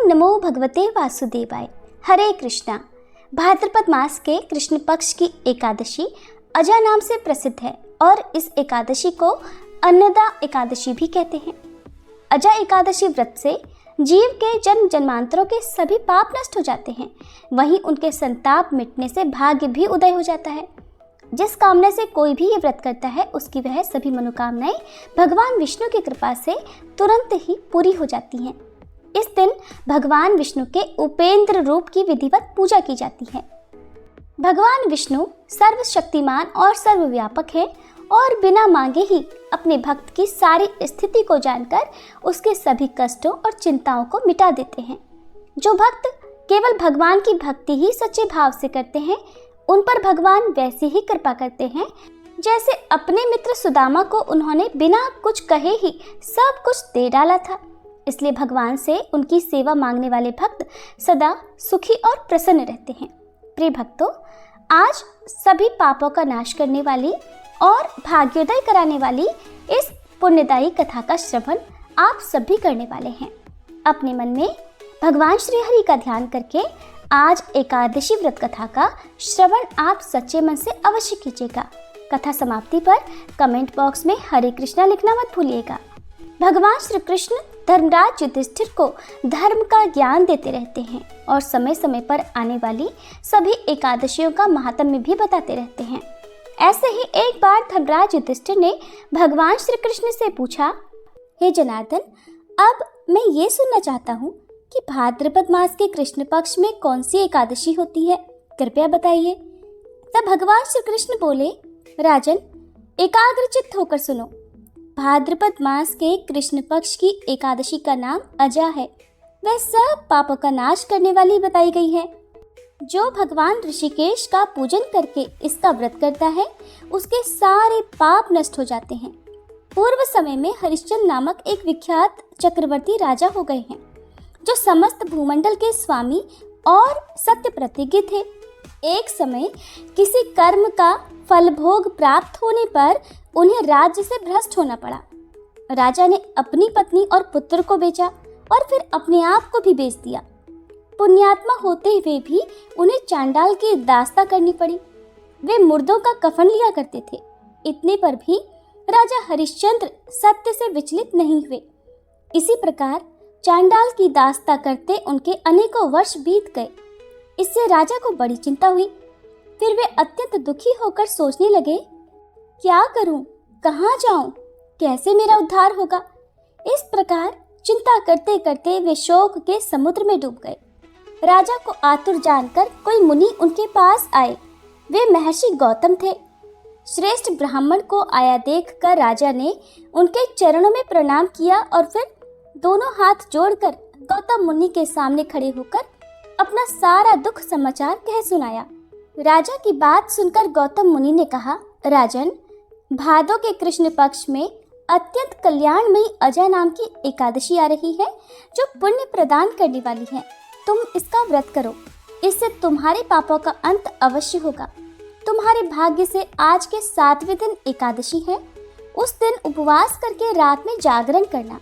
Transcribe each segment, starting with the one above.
ओम नमो भगवते वासुदेवाय। हरे कृष्णा। भाद्रपद मास के कृष्ण पक्ष की एकादशी अजा नाम से प्रसिद्ध है और इस एकादशी को अन्नदा एकादशी भी कहते हैं। अजा एकादशी व्रत से जीव के जन्म जन्मांतरों के सभी पाप नष्ट हो जाते हैं, वहीं उनके संताप मिटने से भाग्य भी उदय हो जाता है। जिस कामना से कोई भी ये व्रत करता है उसकी वह सभी मनोकामनाएं भगवान विष्णु की कृपा से तुरंत ही पूरी हो जाती हैं। इस दिन भगवान विष्णु के उपेंद्र रूप की विधिवत पूजा की जाती है। भगवान विष्णु सर्वशक्तिमान और सर्वव्यापक है और बिना मांगे ही अपने भक्त की सारी स्थिति को जानकर उसके सभी कष्टों और चिंताओं को मिटा देते हैं। जो भक्त केवल भगवान की भक्ति ही सच्चे भाव से करते हैं उन पर भगवान वैसी ही कृपा करते हैं जैसे अपने मित्र सुदामा को उन्होंने बिना कुछ कहे ही सब कुछ दे डाला था। इसलिए भगवान से उनकी सेवा मांगने वाले भक्त सदा सुखी और प्रसन्न रहते हैं। प्रिय भक्तों, आज सभी पापों का नाश करने वाली और भाग्योदय कराने वाली इस पुण्यदायी कथा का श्रवण आप सभी करने वाले हैं। अपने मन में भगवान श्री हरि का ध्यान करके आज एकादशी व्रत कथा का श्रवण आप सच्चे मन से अवश्य कीजिएगा। कथा समाप्ति पर कमेंट बॉक्स में हरे कृष्णा लिखना मत भूलिएगा। भगवान श्री कृष्ण धर्मराज युधिष्ठिर को धर्म का ज्ञान देते रहते हैं और समय समय पर आने वाली सभी एकादशियों का महात्म्य भी बताते रहते हैं। ऐसे ही एक बार धर्मराज युधिष्ठिर ने भगवान श्री कृष्ण से पूछा, हे जनार्दन, अब मैं ये सुनना चाहता हूँ कि भाद्रपद मास के कृष्ण पक्ष में कौन सी एकादशी होती है, कृपया बताइए। तब भगवान श्री कृष्ण बोले, राजन, एकाग्रचित्त होकर सुनो। भाद्रपद मास के कृष्ण पक्ष की एकादशी का नाम अजा है। वह सब पापों का नाश करने वाली बताई गई है। जो भगवान ऋषिकेश का पूजन करके इसका व्रत करता है उसके सारे पाप नष्ट हो जाते हैं। पूर्व समय में हरिश्चंद्र नामक एक विख्यात चक्रवर्ती राजा हो गए हैं जो समस्त भूमंडल के स्वामी और सत्य प्रतिज्ञ थे। एक समय किसी कर्म का फल भोग प्राप्त होने पर उन्हें राज्य से भ्रष्ट होना पड़ा। राजा ने अपनी पत्नी और पुत्र को बेचा और फिर अपने आप को भी बेच दिया। पुण्यात्मा होते हुए भी उन्हें चांडाल की दास्ता करनी पड़ी। वे मुर्दों का कफन लिया करते थे। इतने पर भी राजा हरिश्चंद्र सत्य से विचलित नहीं हुए। इसी प्रकार चांडाल की दास्ता करते उनके अनेकों वर्ष बीत गए। इससे राजा को बड़ी चिंता हुई। फिर वे अत्यंत दुखी होकर सोचने लगे, क्या करूं, कहाँ जाऊं, कैसे मेरा उद्धार होगा। इस प्रकार चिंता करते करते वे शोक के समुद्र में डूब गए। राजा को आतुर जानकर कोई मुनि उनके पास आए। वे महर्षि गौतम थे। श्रेष्ठ ब्राह्मण को आया देखकर राजा ने उनके चरणों में प्रणाम किया और फिर दोनों हाथ जोड़कर गौतम मुनि के सामने खड़े होकर अपना सारा दुख समाचार कह सुनाया। राजा की बात सुनकर गौतम मुनि ने कहा, राजन, भादों के कृष्ण पक्ष में अत्यंत कल्याणमयी अजा नाम की एकादशी आ रही है जो पुण्य प्रदान करने वाली है। तुम इसका व्रत करो, इससे तुम्हारे पापों का अंत अवश्य होगा। तुम्हारे भाग्य से आज के 7वें दिन एकादशी है। उस दिन उपवास करके रात में जागरण करना,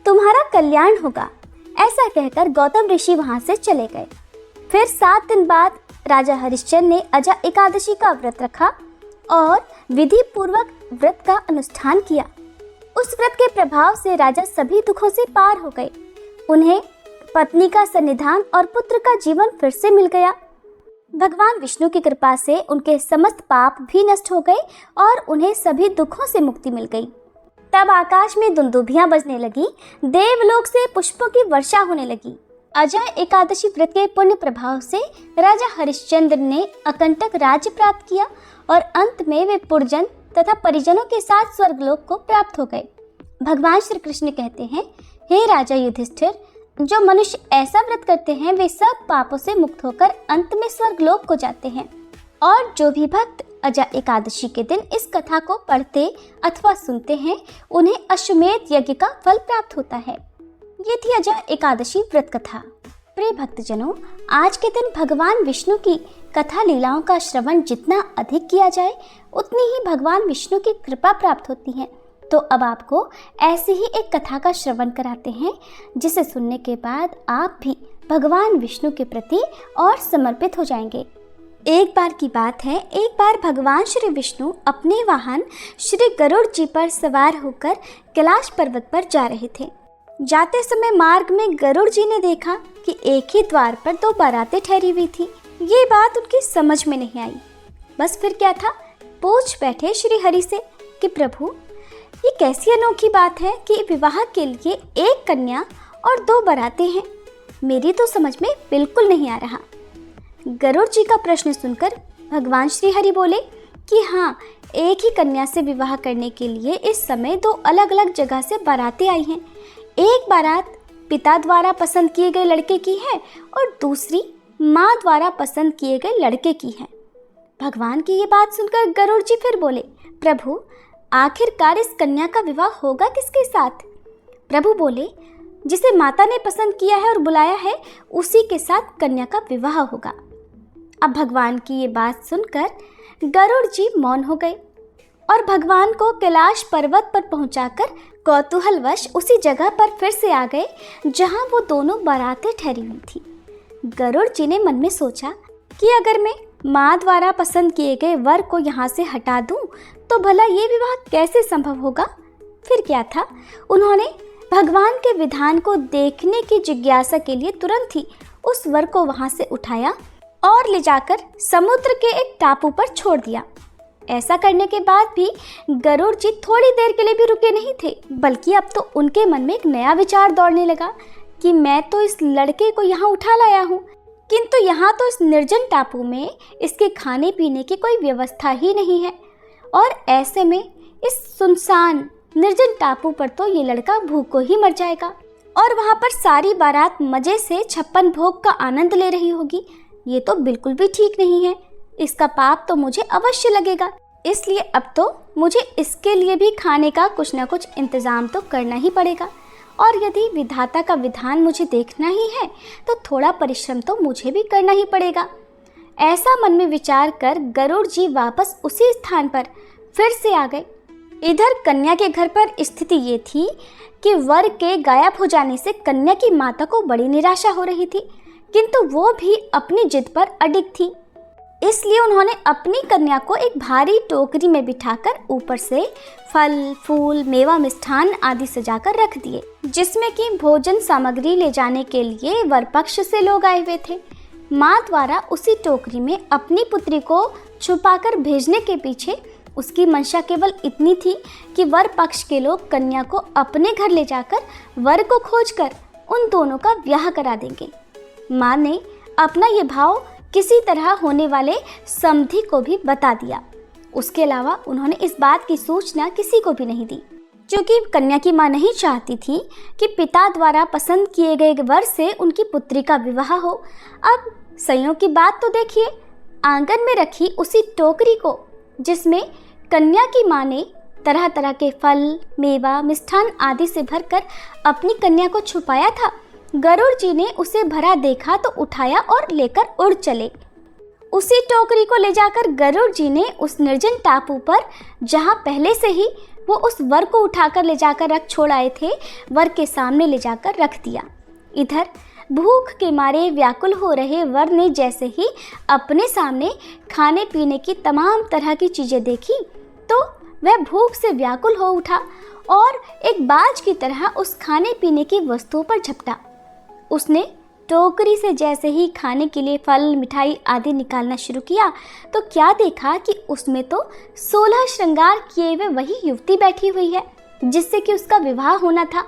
तुम्हारा कल्याण होगा। ऐसा कहकर गौतम ऋषि वहां से चले गए। फिर 7 दिन बाद राजा हरिश्चंद्र ने अजा एकादशी का व्रत रखा और विधि पूर्वक व्रत का अनुष्ठान किया। उस व्रत के प्रभाव से राजा सभी दुखों से पार हो गए। उन्हें पत्नी का सन्निधान और पुत्र का जीवन फिर से मिल गया। भगवान विष्णु की कृपा से उनके समस्त पाप भी नष्ट हो गए और उन्हें सभी दुखों से मुक्ति मिल गई। तब आकाश में दुंदुभियां बजने लगी, देवलोक से पुष्पों की वर्षा होने लगी। अजा एकादशी व्रत के पुण्य प्रभाव से राजा हरिश्चंद्र ने अकंटक राज्य प्राप्त किया और अंत में वे पुरजन तथा परिजनों के साथ स्वर्गलोक को प्राप्त हो गए। भगवान श्री कृष्ण कहते हैं, हे राजा युधिष्ठिर, जो मनुष्य ऐसा व्रत करते हैं वे सब पापों से मुक्त होकर अंत में स्वर्गलोक को जाते हैं। और जो भी भक्त अजा एकादशी के दिन इस कथा को पढ़ते अथवा सुनते हैं उन्हें अश्वमेध यज्ञ का फल प्राप्त होता है। ये थी अजा एकादशी व्रत कथा। प्रिय भक्तजनों, आज के दिन भगवान विष्णु की कथा लीलाओं का श्रवण जितना अधिक किया जाए उतनी ही भगवान विष्णु की कृपा प्राप्त होती है। तो अब आपको ऐसी ही एक कथा का श्रवण कराते हैं, जिसे सुनने के बाद आप भी भगवान विष्णु के प्रति और समर्पित हो जाएंगे। एक बार की बात है, एक बार भगवान श्री विष्णु अपने वाहन श्री गरुड़ जी पर सवार होकर कैलाश पर्वत पर जा रहे थे। जाते समय मार्ग में गरुड़ जी ने देखा कि एक ही द्वार पर 2 बारातें ठहरी हुई थी। ये बात उनकी समझ में नहीं आई। बस फिर क्या था, पूछ बैठे श्री हरि से कि प्रभु, ये कैसी अनोखी बात है कि विवाह के लिए 1 कन्या और 2 बारातें हैं। मेरी तो समझ में बिल्कुल नहीं आ रहा। गरुड़ जी का प्रश्न सुनकर भगवान श्री हरि बोले कि हाँ, एक ही कन्या से विवाह करने के लिए इस समय 2 अलग अलग जगह से बारातें आई हैं। एक बारात पिता द्वारा पसंद किए गए लड़के की है और दूसरी माँ द्वारा पसंद किए गए लड़के की है। भगवान की ये बात सुनकर गरुड़ जी फिर बोले, प्रभु, आखिरकार इस कन्या का विवाह होगा किसके साथ? प्रभु बोले, जिसे माता ने पसंद किया है और बुलाया है, उसी के साथ कन्या का विवाह होगा। अब भगवान की ये बात सुनकर गरुड़ जी मौन हो गए और भगवान को कैलाश पर्वत पर पहुंचाकर कौतूहलवश उसी जगह पर फिर से आ गए जहां वो दोनों बारातें ठहरी हुई थी। गरुड़ जी ने मन में सोचा कि अगर मैं माँ द्वारा पसंद किए गए वर को यहाँ से हटा दूं तो भला ये विवाह कैसे संभव होगा। फिर क्या था, उन्होंने भगवान के विधान को देखने की जिज्ञासा के लिए तुरंत ही उस वर को वहाँ से उठाया और ले जाकर समुद्र के एक टापू पर छोड़ दिया। ऐसा करने के बाद भी गरुड़ जी थोड़ी देर के लिए भी रुके नहीं थे, बल्कि अब तो उनके मन में एक नया विचार दौड़ने लगा कि मैं तो इस लड़के को यहाँ उठा लाया हूँ, किंतु यहाँ तो इस निर्जन टापू में इसके खाने पीने की कोई व्यवस्था ही नहीं है और ऐसे में इस सुनसान निर्जन टापू पर तो ये लड़का भूखों ही मर जाएगा और वहाँ पर सारी बारात मजे से 56 भोग का आनंद ले रही होगी। ये तो बिल्कुल भी ठीक नहीं है। इसका पाप तो मुझे अवश्य लगेगा, इसलिए अब तो मुझे इसके लिए भी खाने का कुछ न कुछ इंतज़ाम तो करना ही पड़ेगा और यदि विधाता का विधान मुझे देखना ही है तो थोड़ा परिश्रम तो मुझे भी करना ही पड़ेगा। ऐसा मन में विचार कर गरुड़ जी वापस उसी स्थान पर फिर से आ गए। इधर कन्या के घर पर स्थिति ये थी कि वर के गायब हो जाने से कन्या की माता को बड़ी निराशा हो रही थी, किंतु वो भी अपनी जिद पर अडिग थी। इसलिए उन्होंने अपनी कन्या को एक भारी टोकरी में बिठाकर ऊपर से फल फूल मेवा मिष्ठान आदि सजाकर रख दिए, जिसमें कि भोजन सामग्री ले जाने के लिए वर पक्ष से लोग आए हुए थे। माँ द्वारा उसी टोकरी में अपनी पुत्री को छुपाकर भेजने के पीछे उसकी मंशा केवल इतनी थी कि वर पक्ष के लोग कन्या को अपने घर ले जाकर वर को खोजकर उन दोनों का ब्याह करा देंगे। माँ ने अपना ये भाव किसी तरह होने वाले समधी को भी बता दिया। उसके अलावा उन्होंने इस बात की सूचना किसी को भी नहीं दी, क्योंकि कन्या की माँ नहीं चाहती थी कि पिता द्वारा पसंद किए गए वर से उनकी पुत्री का विवाह हो। अब संयोग की बात तो देखिए, आंगन में रखी उसी टोकरी को जिसमें कन्या की माँ ने तरह तरह के फल मेवा मिष्ठान आदि से भरकर अपनी कन्या को छुपाया था, गरुड़ जी ने उसे भरा देखा तो उठाया और लेकर उड़ चले। उसी टोकरी को ले जाकर गरुड़ जी ने उस निर्जन टापू पर, जहाँ पहले से ही वो उस वर को उठाकर ले जाकर रख छोड़ आए थे, वर के सामने ले जाकर रख दिया। इधर भूख के मारे व्याकुल हो रहे वर ने जैसे ही अपने सामने खाने पीने की तमाम तरह की चीज़ें देखी तो वह भूख से व्याकुल हो उठा और एक बाज की तरह उस खाने पीने की वस्तुओं पर झपटा। उसने टोकरी से जैसे ही खाने के लिए फल मिठाई आदि निकालना शुरू किया तो क्या देखा कि उसमें तो 16 श्रृंगार किए हुए वही युवती बैठी हुई है जिससे कि उसका विवाह होना था।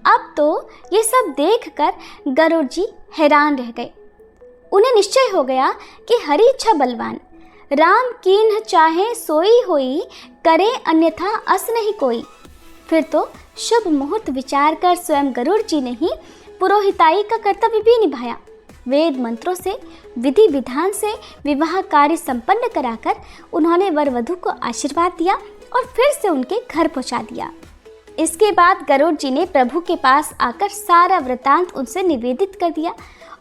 अब तो ये सब देखकर गरुड़ जी हैरान रह गए। उन्हें निश्चय हो गया कि हरि इच्छा बलवान, राम कीन्ह चाहे सोई होई, करे अन्यथा अस नहीं कोई। फिर तो शुभ मुहूर्त विचार कर स्वयं गरुड़ जी ने ही पुरोहिताई का कर्तव्य भी निभाया। वेद मंत्रों से विधि विधान से विवाह कार्य संपन्न कराकर उन्होंने वर वधू को आशीर्वाद दिया और फिर से उनके घर पहुंचा दिया। इसके बाद गरुड़ जी ने प्रभु के पास आकर सारा वृतांत उनसे निवेदित कर दिया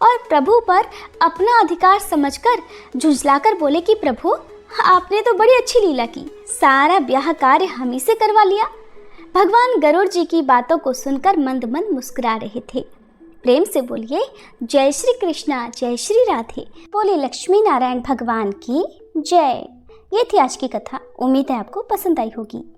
और प्रभु पर अपना अधिकार समझकर झुंझलाकर बोले कि प्रभु, आपने तो बड़ी अच्छी लीला की, सारा ब्याह कार्य हम ही से करवा लिया। भगवान गरुड़ जी की बातों को सुनकर मंद मंद मुस्कुरा रहे थे। प्रेम से बोलिए जय श्री कृष्णा, जय श्री राधे। बोले लक्ष्मी नारायण भगवान की जय। ये थी आज की कथा। उम्मीद है आपको पसंद आई होगी।